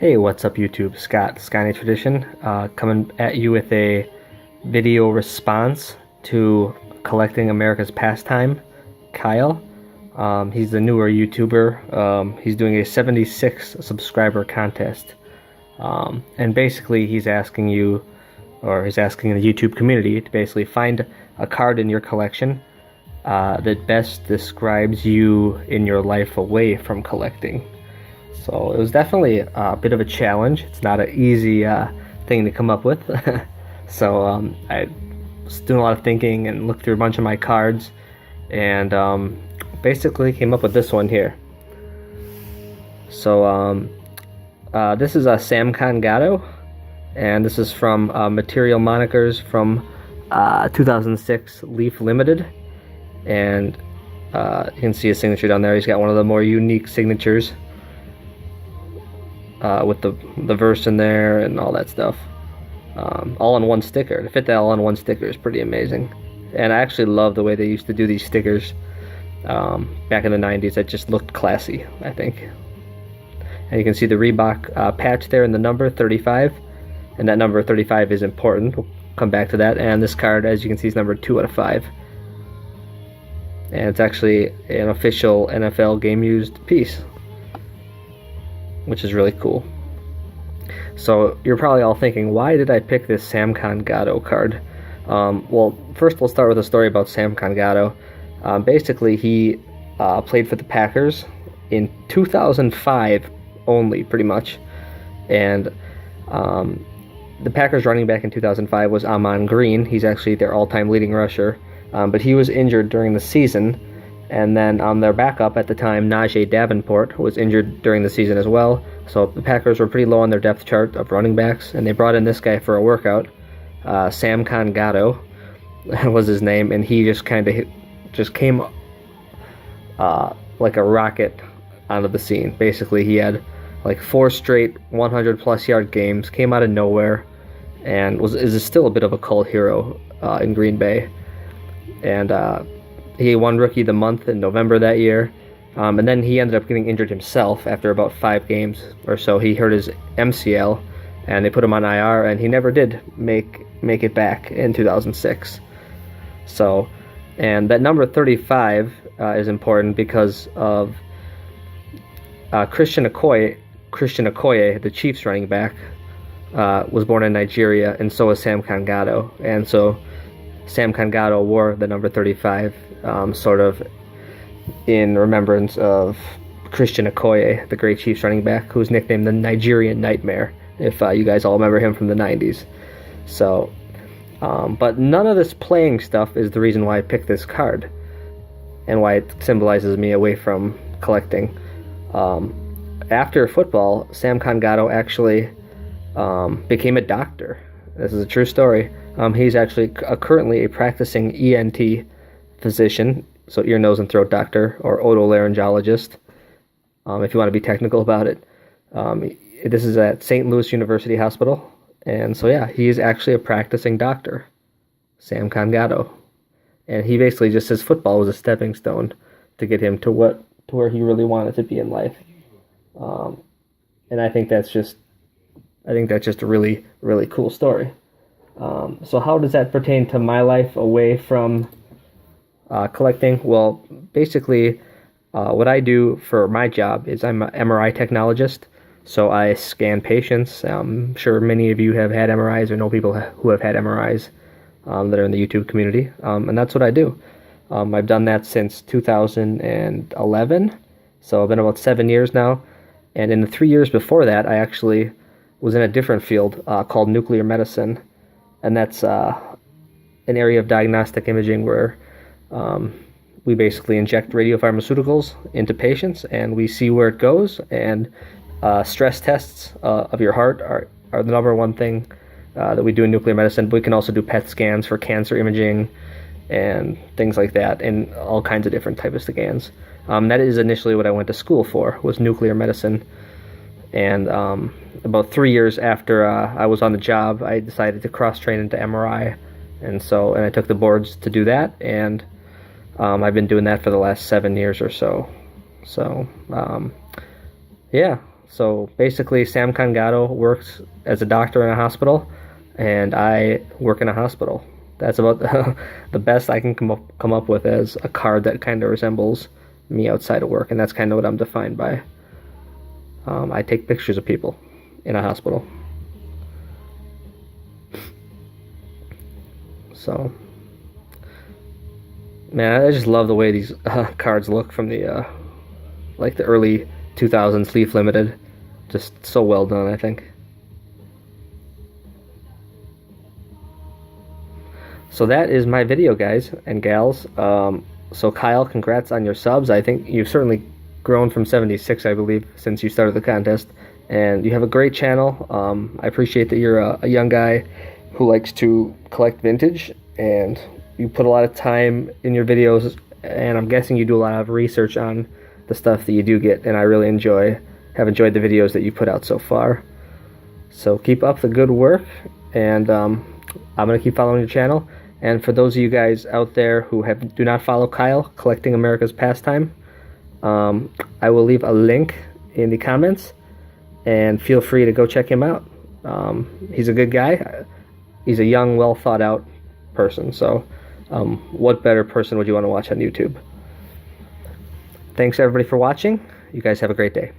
Hey, what's up YouTube? Scott, Skynet Tradition, coming at you with a video response to collecting America's Pastime, Kyle. He's the newer YouTuber. He's doing a 76 subscriber contest. And basically he's asking you, or he's asking the YouTube community to basically find a card in your collection that best describes you in your life away from collecting. So it was definitely a bit of a challenge. It's not an easy thing to come up with. So I was doing a lot of thinking and looked through a bunch of my cards, and basically came up with this one here. So this is a Sam Gatto, and this is from Material Monikers from 2006 Leaf Limited, and you can see his signature down there. He's got one of the more unique signatures. With the verse in there and all that stuff, all on one sticker. To fit that all on one sticker is pretty amazing. And I actually love the way they used to do these stickers back in the 90s. It just looked classy, I think. And you can see the Reebok patch there and the number 35, and that number 35 is important. We'll come back to that. And this card, as you can see, is number 2 out of 5, and it's actually an official NFL game used piece, which is really cool. So you're probably all thinking, why did I pick this Sam Gatto card? Well, first we'll start with a story about Sam Gatto. Basically, he played for the Packers in 2005 only, pretty much. And the Packers running back in 2005 was Ahman Green. He's actually their all-time leading rusher. But he was injured during the season. And then their backup at the time, Najee Davenport, was injured during the season as well. So the Packers were pretty low on their depth chart of running backs, and they brought in this guy for a workout. Sam Gatto was his name, and he just kind of came like a rocket onto the scene. Basically, he had like 4 straight 100-plus yard games, came out of nowhere, and is still a bit of a cult hero in Green Bay. And he won Rookie of the Month in November that year, and then he ended up getting injured himself after about 5 games or so. He hurt his MCL, and they put him on IR, and he never did make it back in 2006. So, and that number 35 is important because of Christian Okoye, the Chiefs running back, was born in Nigeria, and so was Sam Gatto, and so Sam Gatto wore the number 35 sort of in remembrance of Christian Okoye, the great Chiefs running back, who's nicknamed the Nigerian Nightmare, if you guys all remember him from the 90s. So, but none of this playing stuff is the reason why I picked this card and why it symbolizes me away from collecting. After football, Sam Gatto actually became a doctor. This is a true story. He's actually currently a practicing ENT physician, so ear, nose, and throat doctor, or otolaryngologist, if you want to be technical about it. This is at St. Louis University Hospital, and so yeah, he is actually a practicing doctor, Sam Gatto, and he basically just says football was a stepping stone to get him to where he really wanted to be in life, and I think that's just a really, really cool story. So how does that pertain to my life away from collecting? Well, basically, what I do for my job is I'm an MRI technologist. So I scan patients. I'm sure many of you have had MRIs or know people who have had MRIs that are in the YouTube community. And that's what I do. I've done that since 2011. So I've been about 7 years now. And in the 3 years before that, I actually was in a different field called nuclear medicine. And that's an area of diagnostic imaging where we basically inject radiopharmaceuticals into patients, and we see where it goes. And stress tests of your heart are the number one thing that we do in nuclear medicine. But we can also do PET scans for cancer imaging and things like that, and all kinds of different types of scans. That is initially what I went to school for, was nuclear medicine. And about 3 years after I was on the job, I decided to cross-train into MRI, and I took the boards to do that, and I've been doing that for the last 7 years or so. So, yeah, So basically, Sam Congato works as a doctor in a hospital, and I work in a hospital. That's about the best I can come up with as a card that kind of resembles me outside of work, and that's kind of what I'm defined by. I take pictures of people in a hospital. So, man, I just love the way these cards look from the like the early 2000s Leaf Limited. Just so well done, I think. So that is my video, guys and gals. So Kyle, congrats on your subs. I think you've certainly grown from 76, I believe, since you started the contest. And you have a great channel. I appreciate that you're a young guy who likes to collect vintage, and you put a lot of time in your videos, and I'm guessing you do a lot of research on the stuff that you do get, and I really have enjoyed the videos that you put out so far. So keep up the good work, and I'm going to keep following your channel. And for those of you guys out there who do not follow Kyle, Collecting America's Pastime, I will leave a link in the comments, and feel free to go check him out. He's a good guy. He's a young, well thought out person, so what better person would you want to watch on YouTube? Thanks everybody for watching. You guys have a great day.